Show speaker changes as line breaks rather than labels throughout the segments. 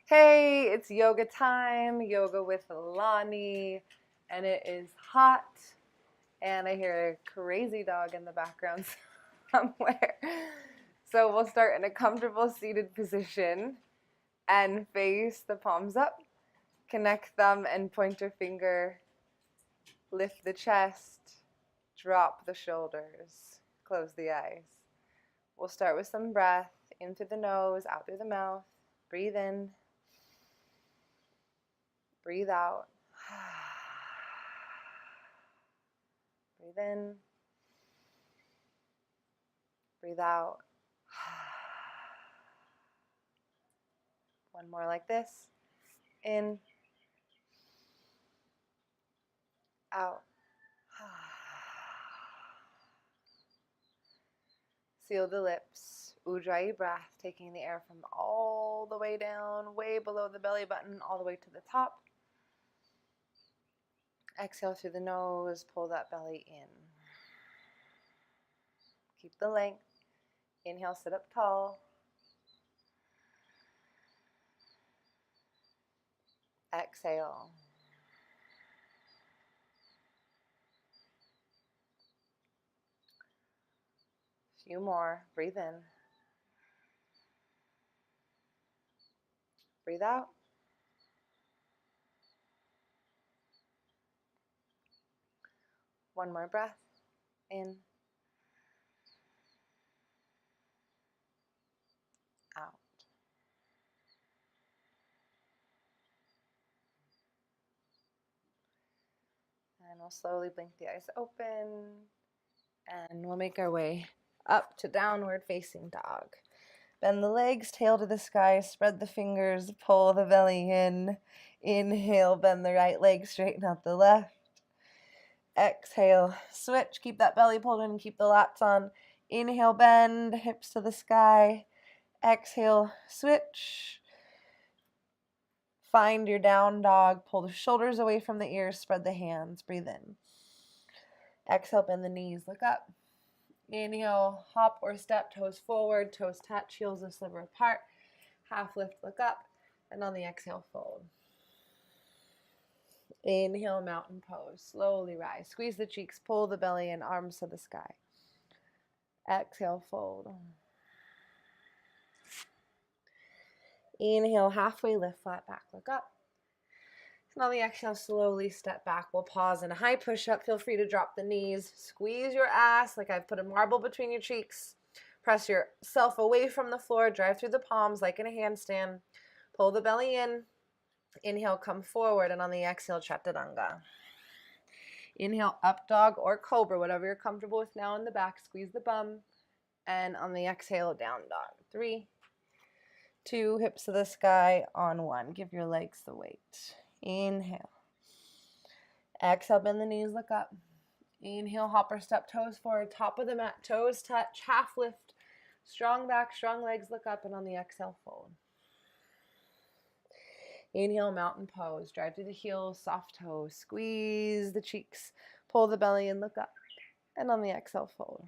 Hey, it's yoga time, yoga with Lani, and it is hot, and I hear a crazy dog in the background somewhere. So we'll start in a comfortable seated position and face the palms up. Connect thumb and pointer finger, lift the chest, drop the shoulders, close the eyes. We'll start with some breath in through the nose, out through the mouth. Breathe in. Breathe out. Breathe in. Breathe out. One more like this. In. Out. Seal the lips. Ujjayi breath, taking the air from all the way down, way below the belly button, all the way to the top. Exhale through the nose, pull that belly in. Keep the length. Inhale, sit up tall. Exhale. Few more. Breathe in. Breathe out. One more breath. In. Out. And we'll slowly blink the eyes open. And we'll make our way up to downward facing dog. Bend the legs, tail to the sky, spread the fingers, pull the belly in. Inhale, bend the right leg, straighten out the left. Exhale, switch, keep that belly pulled in, keep the lats on. Inhale, bend, hips to the sky. Exhale, switch. Find your down dog, pull the shoulders away from the ears, spread the hands, breathe in. Exhale, bend the knees, look up. Inhale, hop or step, toes forward, toes touch, heels a sliver apart. Half lift, look up, and on the exhale, fold. Inhale, mountain pose, slowly rise. Squeeze the cheeks, pull the belly in, arms to the sky. Exhale, fold. Inhale, halfway lift, flat back, look up. And on the exhale, slowly step back. We'll pause in a high push-up. Feel free to drop the knees. Squeeze your ass like I've put a marble between your cheeks. Press yourself away from the floor. Drive through the palms like in a handstand. Pull the belly in. Inhale, come forward. And on the exhale, chaturanga. Inhale, up dog or cobra, whatever you're comfortable with now in the back. Squeeze the bum. And on the exhale, down dog. 3, 2, hips to the sky on 1. Give your legs the weight. Inhale. Exhale, bend the knees, look up. Inhale, hop or step, toes forward, top of the mat, toes touch, half lift. Strong back, strong legs, look up, and on the exhale, fold. Inhale, mountain pose. Drive through the heels, soft toes. Squeeze the cheeks. Pull the belly in, look up. And on the exhale, fold.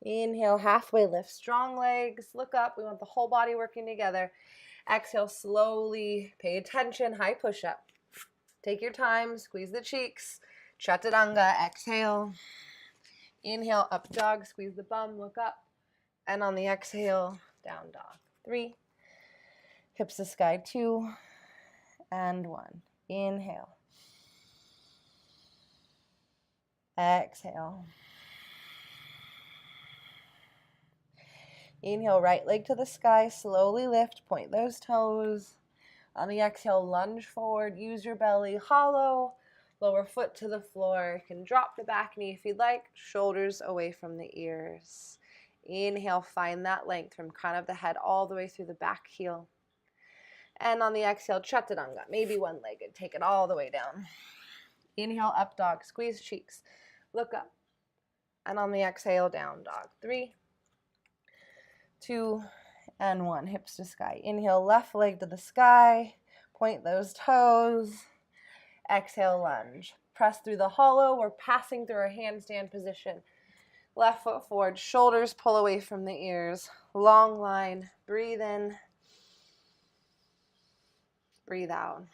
Inhale, halfway lift. Strong legs, look up. We want the whole body working together. Exhale, slowly. Pay attention. High push-up. Take your time. Squeeze the cheeks. Chaturanga. Exhale. Inhale, up dog. Squeeze the bum. Look up. And on the exhale, down dog. 3. Hips to sky. 2. And 1. Inhale. Exhale. Inhale, right leg to the sky. Slowly lift. Point those toes. On the exhale, lunge forward. Use your belly. Hollow. Lower foot to the floor. You can drop the back knee if you'd like. Shoulders away from the ears. Inhale, find that length from crown of the head all the way through the back heel. And on the exhale, chaturanga. Maybe one-legged. Take it all the way down. Inhale, up dog. Squeeze cheeks. Look up. And on the exhale, down dog. 3, 2, and 1. Hips to sky. Inhale, left leg to the sky. Point those toes. Exhale, lunge. Press through the hollow. We're passing through our handstand position. Left foot forward, shoulders pull away from the ears. Long line, breathe in, breathe out.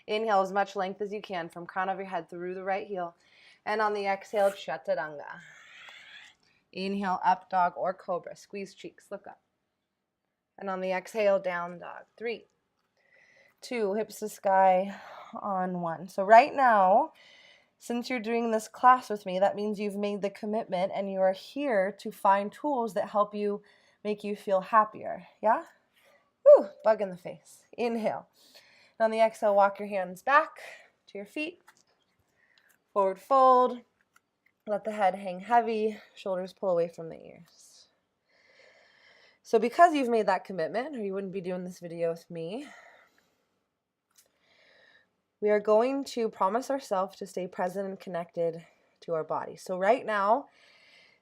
Inhale as much length as you can from crown of your head through the right heel. And on the exhale, Chaturanga. Inhale, up dog or cobra. Squeeze cheeks, look up. And on the exhale, down dog. 3, 2, hips to sky on 1. So right now, since you're doing this class with me, that means you've made the commitment and you are here to find tools that help you make you feel happier. Yeah? Woo, bug in the face. Inhale. And on the exhale, walk your hands back to your feet. Forward fold. Let the head hang heavy. Shoulders pull away from the ears. So because you've made that commitment, or you wouldn't be doing this video with me, we are going to promise ourselves to stay present and connected to our body. So right now,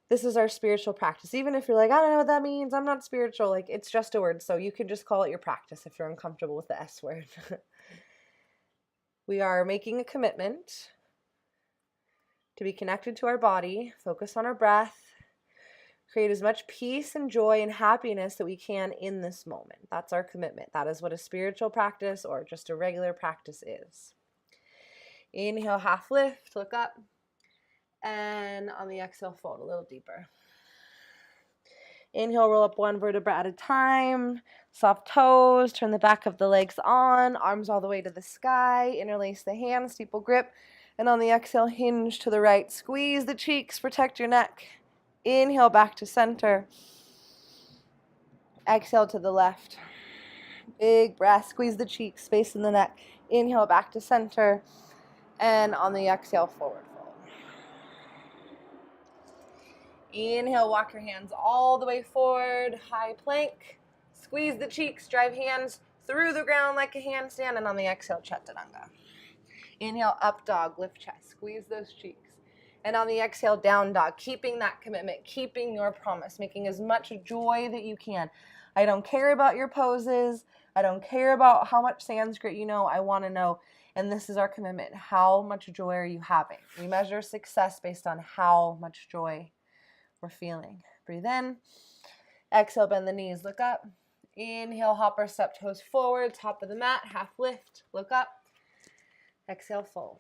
this is our spiritual practice. Even if you're like, I don't know what that means, I'm not spiritual, like it's just a word. So you can just call it your practice if you're uncomfortable with the S word. We are making a commitment to be connected to our body, focus on our breath, create as much peace and joy and happiness that we can in this moment. That's our commitment. That is what a spiritual practice or just a regular practice is. Inhale, half lift, look up. And on the exhale, fold a little deeper. Inhale, roll up one vertebra at a time. Soft toes, turn the back of the legs on, arms all the way to the sky, interlace the hands, steeple grip. And on the exhale, hinge to the right. Squeeze the cheeks, protect your neck. Inhale, back to center. Exhale to the left. Big breath, squeeze the cheeks, space in the neck. Inhale, back to center. And on the exhale, forward fold. Inhale, walk your hands all the way forward, high plank. Squeeze the cheeks, drive hands through the ground like a handstand, and on the exhale, Chaturanga. Inhale, up dog, lift chest, squeeze those cheeks. And on the exhale, down dog, keeping that commitment, keeping your promise, making as much joy that you can. I don't care about your poses. I don't care about how much Sanskrit you know. I want to know. And this is our commitment. How much joy are you having? We measure success based on how much joy we're feeling. Breathe in. Exhale, bend the knees, look up. Inhale, hop or step toes forward, top of the mat, half lift, look up. Exhale, fold.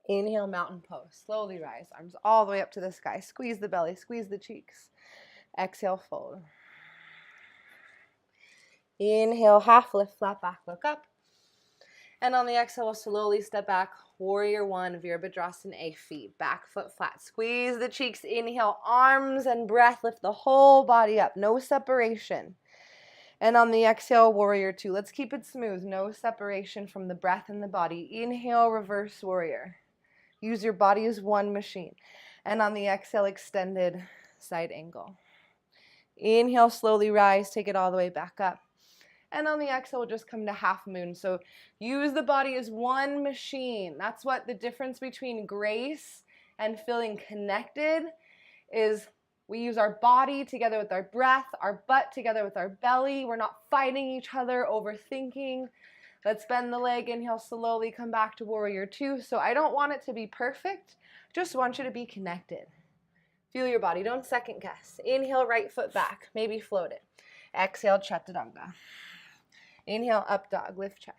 Inhale, mountain pose. Slowly rise, arms all the way up to the sky. Squeeze the belly, squeeze the cheeks. Exhale, fold. Inhale, half lift, flat back, look up. And on the exhale, we'll slowly step back. Warrior one, Virabhadrasana A, feet, back foot flat. Squeeze the cheeks. Inhale, arms and breath. Lift the whole body up. No separation. And on the exhale, warrior two. Let's keep it smooth. No separation from the breath and the body. Inhale, reverse warrior. Use your body as one machine. And on the exhale, extended side angle. Inhale, slowly rise. Take it all the way back up. And on the exhale, we'll just come to half moon. So use the body as one machine. That's what the difference between grace and feeling connected is. We use our body together with our breath, our butt together with our belly. We're not fighting each other, overthinking. Let's bend the leg. Inhale, slowly come back to warrior two. So I don't want it to be perfect. Just want you to be connected. Feel your body. Don't second guess. Inhale, right foot back. Maybe float it. Exhale, Chaturanga. Inhale, up dog, lift chest.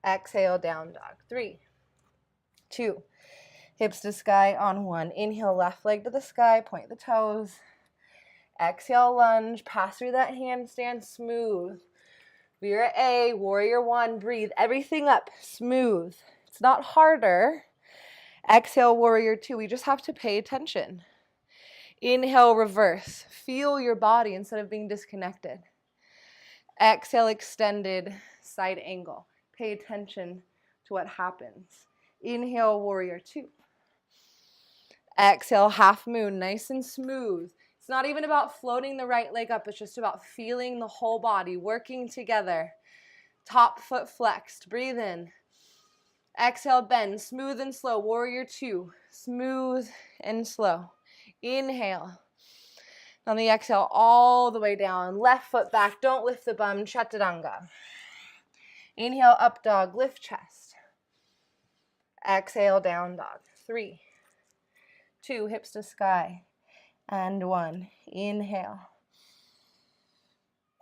Exhale, down dog. 3, 2, hips to sky on 1. Inhale, left leg to the sky, point the toes. Exhale, lunge, pass through that handstand, smooth. Vira A, warrior one, breathe everything up, smooth. It's not harder. Exhale, warrior two, we just have to pay attention. Inhale, reverse. Feel your body instead of being disconnected. Exhale, extended side angle. Pay attention to what happens. Inhale, warrior two. Exhale, half moon, nice and smooth. It's not even about floating the right leg up. It's just about feeling the whole body working together. Top foot flexed. Breathe in. Exhale, bend. Smooth and slow. Warrior two. Smooth and slow. Inhale. On the exhale, all the way down. Left foot back. Don't lift the bum. Chaturanga. Inhale, up dog. Lift chest. Exhale, down dog. 3, 2, hips to sky. And 1. Inhale.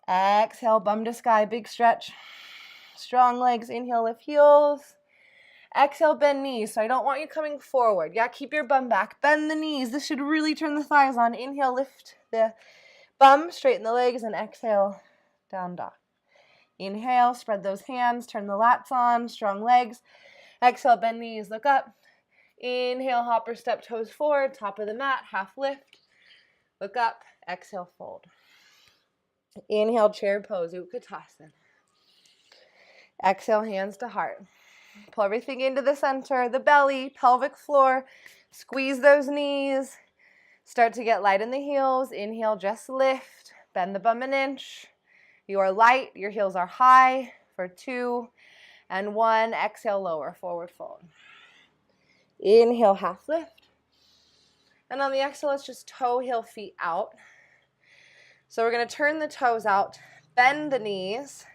Exhale, bum to sky, big stretch. Strong legs, inhale, lift heels. Exhale, bend knees. So I don't want you coming forward. Yeah, keep your bum back. Bend the knees. This should really turn the thighs on. Inhale, lift the bum, straighten the legs, and exhale, down dog. Inhale, spread those hands, turn the lats on, strong legs. Exhale, bend knees, look up. Inhale, hopper step toes forward, top of the mat, half lift. Look up, exhale, fold. Inhale, chair pose, Utkatasana. Exhale, hands to heart. Pull everything into the center, the belly, pelvic floor. Squeeze those knees. Start to get light in the heels. Inhale, just lift. Bend the bum an inch. You are light, your heels are high for 2 and 1. Exhale, lower, forward fold. Inhale, half lift. And on the exhale, let's just toe, heel, feet out. So we're going to turn the toes out, bend the knees,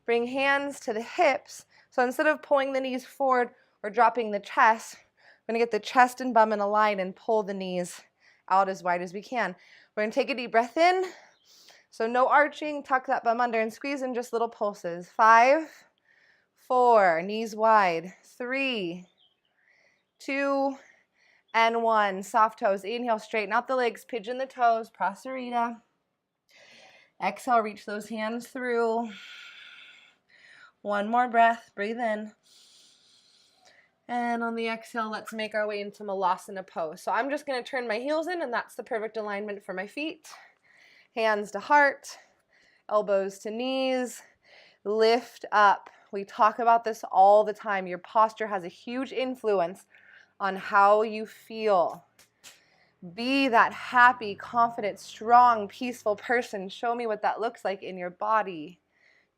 bring hands to the hips. So instead of pulling the knees forward or dropping the chest, we're going to get the chest and bum in a line and pull the knees out as wide as we can. We're going to take a deep breath in. So no arching, tuck that bum under and squeeze in just little pulses. 5, 4, knees wide. 3, 2, and 1. Soft toes. Inhale, straighten out the legs, pigeon the toes, Prasarita. Exhale, reach those hands through. 1 more breath, breathe in. And on the exhale, let's make our way into Malasana pose. So I'm just going to turn my heels in, and that's the perfect alignment for my feet. Hands to heart, elbows to knees, lift up. We talk about this all the time. Your posture has a huge influence on how you feel. Be that happy, confident, strong, peaceful person. Show me what that looks like in your body.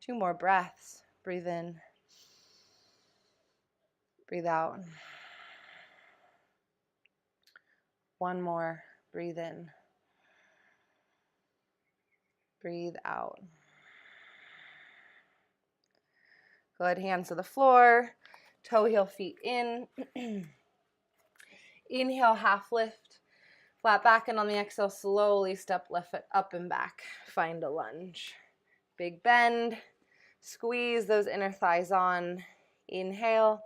2 more breaths. Breathe in. Breathe out. 1 more. Breathe in. Breathe out. Good. Hands to the floor. Toe, heel, feet in. Inhale, half lift. Flat back, and on the exhale, slowly step left foot up and back. Find a lunge. Big bend. Squeeze those inner thighs on. Inhale.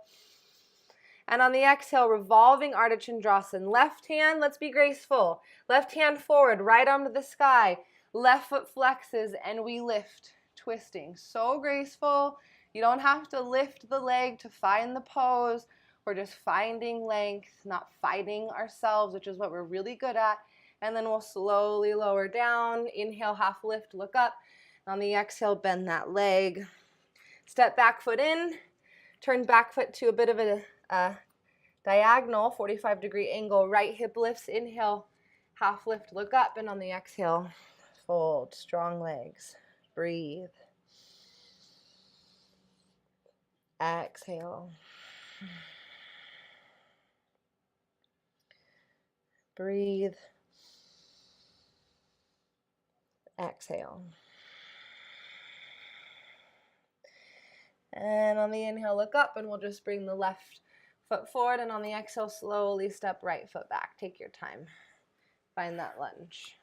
And on the exhale, revolving Ardha Chandrasana. Left hand, let's be graceful. Left hand forward, right arm to the sky. Left foot flexes, and we lift, twisting. So graceful. You don't have to lift the leg to find the pose. We're just finding length, not fighting ourselves, which is what we're really good at. And then we'll slowly lower down. Inhale, half lift, look up. On the exhale, bend that leg. Step back foot in. Turn back foot to a bit of a diagonal, 45-degree angle. Right hip lifts. Inhale, half lift, look up. And on the exhale, fold. Strong legs. Breathe. Exhale. Breathe. Exhale. And on the inhale, look up, and we'll just bring the left foot forward. And on the exhale, slowly step right foot back. Take your time. Find that lunge.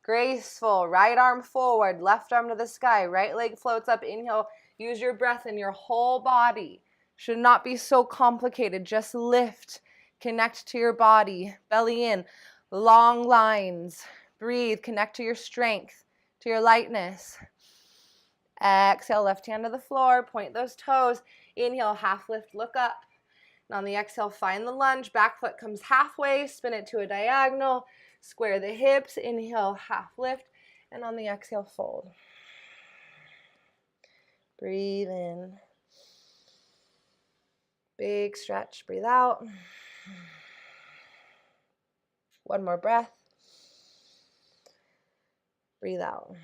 Graceful. Right arm forward, left arm to the sky. Right leg floats up. Inhale. Use your breath in your whole body. Should not be so complicated. Just lift. Connect to your body. Belly in. Long lines. Breathe. Connect to your strength, to your lightness. Exhale, left hand to the floor. Point those toes. Inhale, half lift, look up. And on the exhale, find the lunge. Back foot comes halfway. Spin it to a diagonal. Square the hips. Inhale, half lift. And on the exhale, fold. Breathe in. Big stretch. Breathe out. 1 more breath. Breathe out.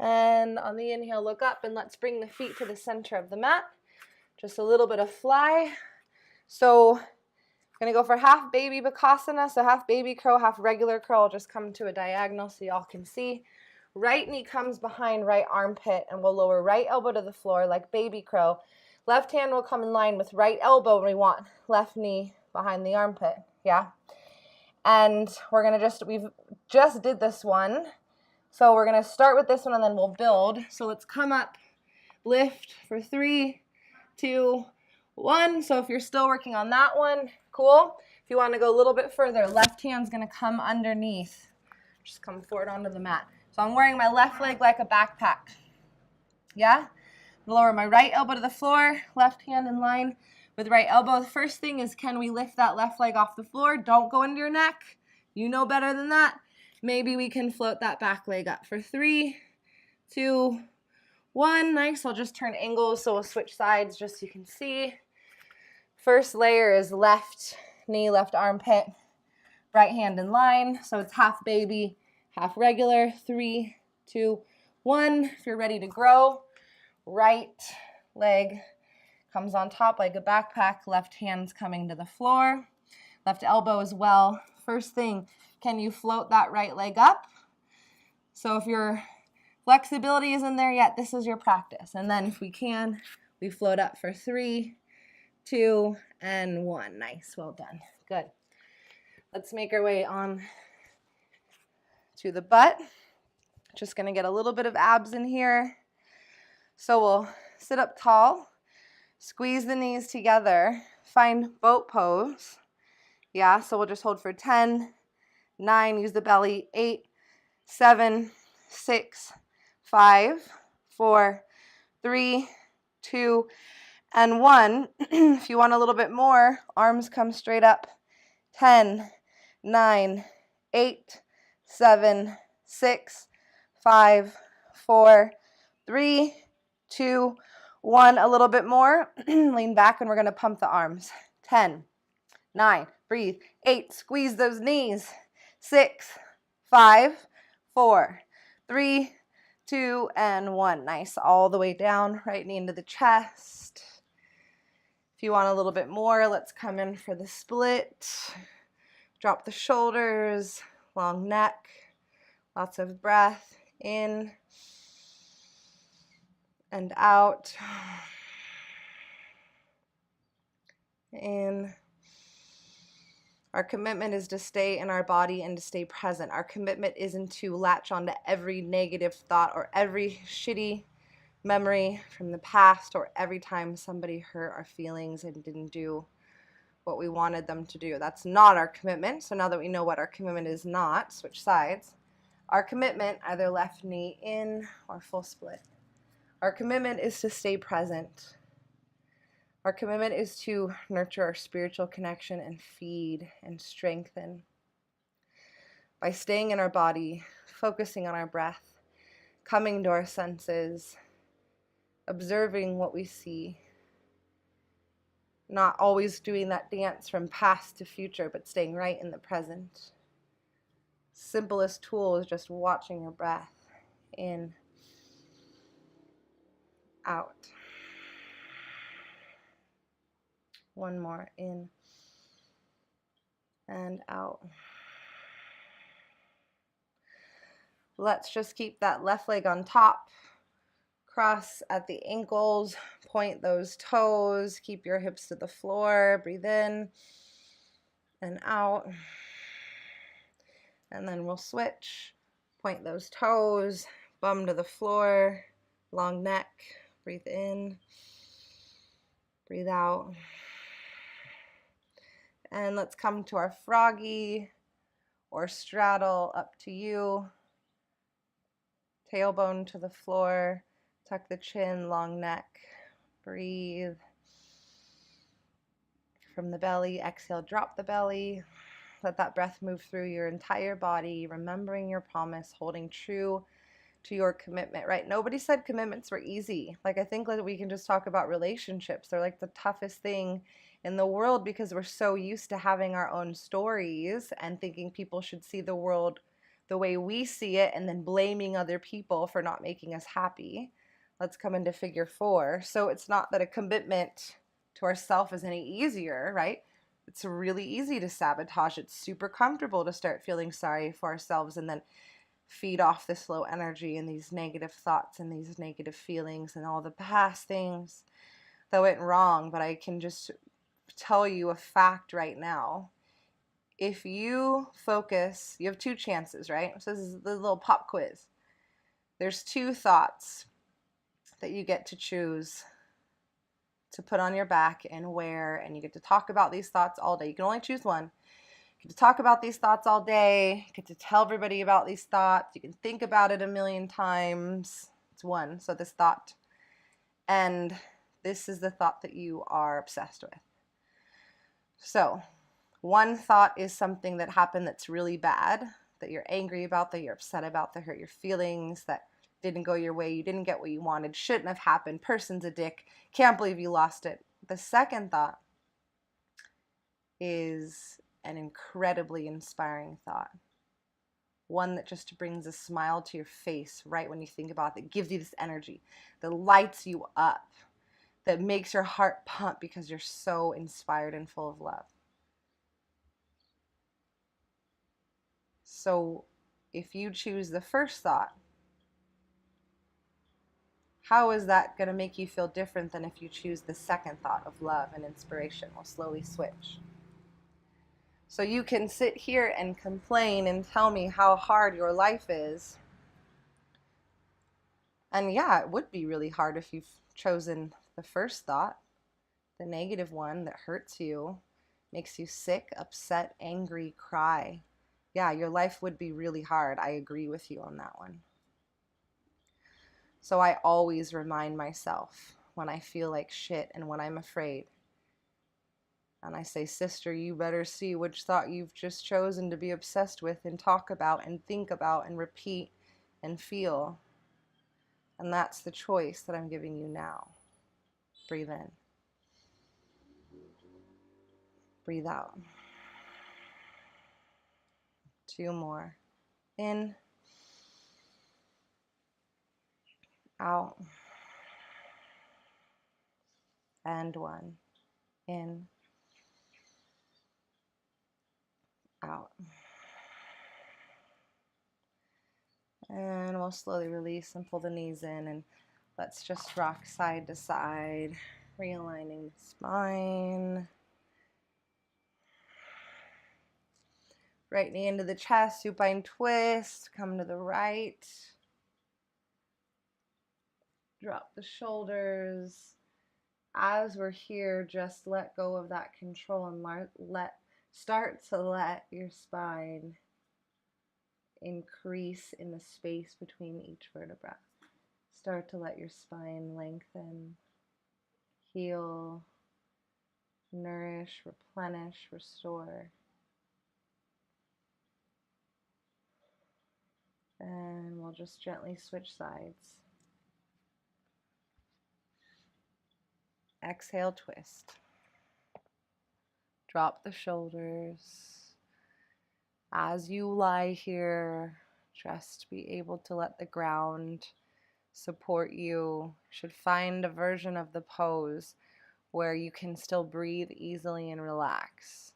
And on the inhale, look up, and let's bring the feet to the center of the mat. Just a little bit of fly. So I'm going to go for half baby bakasana, so half baby crow, half regular crow. I'll just come to a diagonal so y'all can see. Right knee comes behind right armpit, and we'll lower right elbow to the floor like baby crow. Left hand will come in line with right elbow when we want left knee behind the armpit, yeah? And we're gonna we've just did this one. So we're gonna start with this one and then we'll build. So let's come up, lift for 3, 2, 1. So if you're still working on that one, cool. If you wanna go a little bit further, left hand's gonna come underneath. Just come forward onto the mat. So I'm wearing my left leg like a backpack, yeah? Lower my right elbow to the floor, left hand in line with right elbow. The first thing is, can we lift that left leg off the floor? Don't go into your neck. You know better than that. Maybe we can float that back leg up for 3, 2, 1. Nice. I'll just turn angles so we'll switch sides just so you can see. First layer is left knee, left armpit, right hand in line. So it's half baby, half regular. 3, 2, 1. If you're ready to grow, right leg comes on top like a backpack, left hand's coming to the floor, left elbow as well. First thing, can you float that right leg up? So if your flexibility isn't there yet, this is your practice. And then if we can, we float up for 3, 2, and 1. Nice, well done, good. Let's make our way on to the butt. Just gonna get a little bit of abs in here. So we'll sit up tall, squeeze the knees together, find boat pose. Yeah, so we'll just hold for 10, 9, use the belly, 8, 7, 6, 5, 4, 3, 2, and 1. If you want a little bit more, arms come straight up. 10, 9, 8, 7, 6, 5, 4, 3, 2, 1. A little bit more. Lean back and we're going to pump the arms. 10, 9, breathe. 8, squeeze those knees. 6, 5, 4, 3, 2, and 1. Nice. All the way down. Right knee into the chest. If you want a little bit more, let's come in for the split. Drop the shoulders. Long neck. Lots of breath. In and out. In. Our commitment is to stay in our body and to stay present. Our commitment isn't to latch onto every negative thought or every shitty memory from the past or every time somebody hurt our feelings and didn't do what we wanted them to do. That's not our commitment. So now that we know what our commitment is not, switch sides. Our commitment, either left knee in or full split. Our commitment is to stay present. Our commitment is to nurture our spiritual connection and feed and strengthen by staying in our body, focusing on our breath, coming to our senses, observing what we see, not always doing that dance from past to future, but staying right in the present. Simplest tool is just watching your breath in, out. One more, in and out. Let's just keep that left leg on top. Cross at the ankles, point those toes, keep your hips to the floor, breathe in and out. And then we'll switch, point those toes, bum to the floor, long neck, breathe in, breathe out. And let's come to our froggy or straddle, up to you. Tailbone to the floor, tuck the chin, long neck, breathe. From the belly, exhale, drop the belly. Let that breath move through your entire body, remembering your promise, holding true to your commitment, right? Nobody said commitments were easy. Like, I think that we can just talk about relationships. They're like the toughest thing in the world because we're so used to having our own stories and thinking people should see the world the way we see it and then blaming other people for not making us happy. Let's come into figure 4. So it's not that a commitment to ourself is any easier, right? It's really easy to sabotage. It's super comfortable to start feeling sorry for ourselves and then feed off this low energy and these negative thoughts and these negative feelings and all the past things. that went wrong, but I can just tell you a fact right now. If you focus, you have two chances, right? So this is the little pop quiz. There's two thoughts that you get to choose to put on your back and wear, and you get to talk about these thoughts all day. You can only choose one. You get to talk about these thoughts all day. You get to tell everybody about these thoughts. You can think about it a million times. It's one, so this thought. And this is the thought that you are obsessed with. So one thought is something that happened that's really bad, that you're angry about, that you're upset about, that hurt your feelings, that didn't go your way, you didn't get what you wanted, shouldn't have happened, person's a dick, can't believe you lost it. The second thought is an incredibly inspiring thought. One that just brings a smile to your face right when you think about it, that gives you this energy, that lights you up, that makes your heart pump because you're so inspired and full of love. So if you choose the first thought, how is that going to make you feel different than if you choose the second thought of love and inspiration? We'll slowly switch. So you can sit here and complain and tell me how hard your life is. And yeah, it would be really hard if you've chosen the first thought, the negative one that hurts you, makes you sick, upset, angry, cry. Yeah, your life would be really hard. I agree with you on that one. So I always remind myself when I feel like shit and when I'm afraid. And I say, sister, you better see which thought you've just chosen to be obsessed with and talk about and think about and repeat and feel. And that's the choice that I'm giving you now. Breathe in. Breathe out. 2 more. In. Out. And 1. In. Out. And we'll slowly release and pull the knees in, and let's just rock side to side, realigning the spine. Right knee into the chest, supine twist, come to the right. Drop the shoulders. As we're here, just let go of that control and start to let your spine increase in the space between each vertebra. Start to let your spine lengthen, heal, nourish, replenish, restore. And we'll just gently switch sides. Exhale, twist. Drop the shoulders. As you lie here, just be able to let the ground support you. You should find a version of the pose where you can still breathe easily and relax.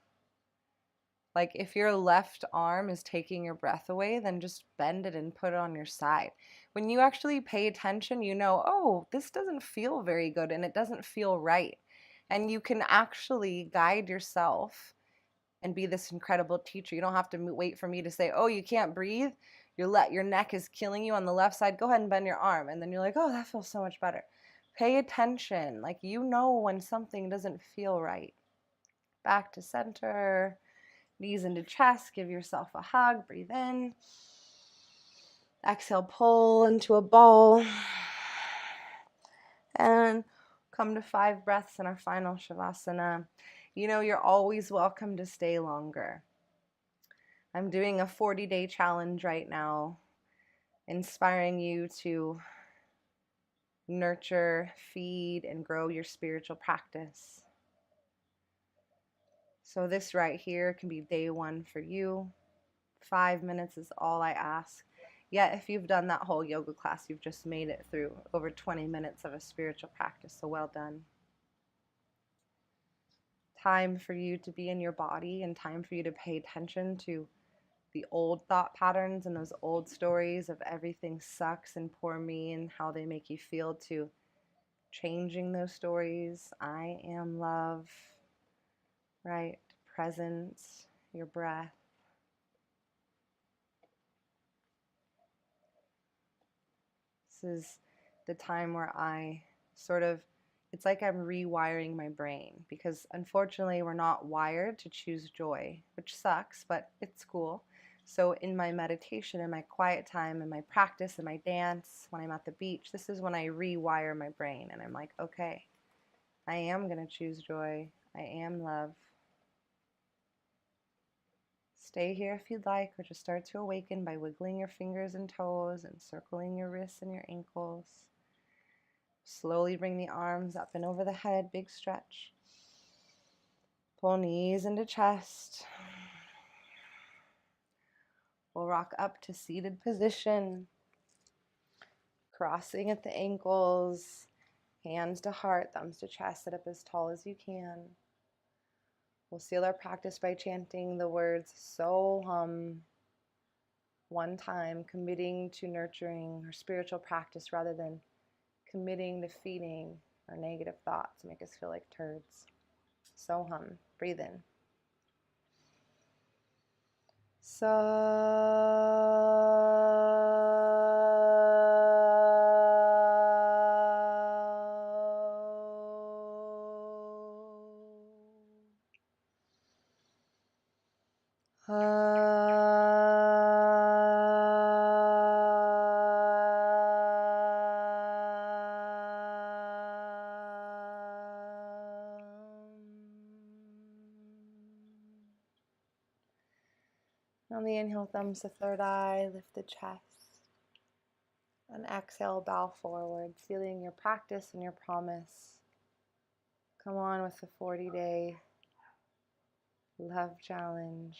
Like if your left arm is taking your breath away, then just bend it and put it on your side. When you actually pay attention, you know, oh, this doesn't feel very good and it doesn't feel right. And you can actually guide yourself and be this incredible teacher. You don't have to wait for me to say, oh, you can't breathe. Your neck is killing you on the left side. Go ahead and bend your arm. And then you're like, oh, that feels so much better. Pay attention. Like you know when something doesn't feel right. Back to center. Knees into chest, give yourself a hug, breathe in. Exhale, pull into a ball. And come to 5 breaths in our final Shavasana. You know, you're always welcome to stay longer. I'm doing a 40-day challenge right now, inspiring you to nurture, feed, and grow your spiritual practice. So this right here can be day 1 for you. 5 minutes is all I ask. Yet if you've done that whole yoga class, you've just made it through over 20 minutes of a spiritual practice, so well done. Time for you to be in your body and time for you to pay attention to the old thought patterns and those old stories of everything sucks and poor me and how they make you feel, to changing those stories. I am love, right? Presence, your breath. This is the time where I sort of, it's like I'm rewiring my brain, because unfortunately we're not wired to choose joy, which sucks, but it's cool. So in my meditation, in my quiet time, in my practice, in my dance, when I'm at the beach, this is when I rewire my brain and I'm like, okay, I am going to choose joy. I am love. Stay here if you'd like, or just start to awaken by wiggling your fingers and toes and circling your wrists and your ankles. Slowly bring the arms up and over the head, big stretch. Pull knees into chest. We'll rock up to seated position. Crossing at the ankles, hands to heart, thumbs to chest, sit up as tall as you can. We'll seal our practice by chanting the words So Hum one time, committing to nurturing our spiritual practice rather than committing to feeding our negative thoughts make us feel like turds. So Hum. Breathe in. So on the inhale, thumbs to third eye, lift the chest. And exhale, bow forward, sealing your practice and your promise. Come on with the 40-day love challenge.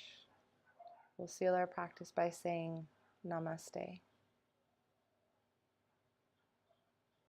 We'll seal our practice by saying Namaste.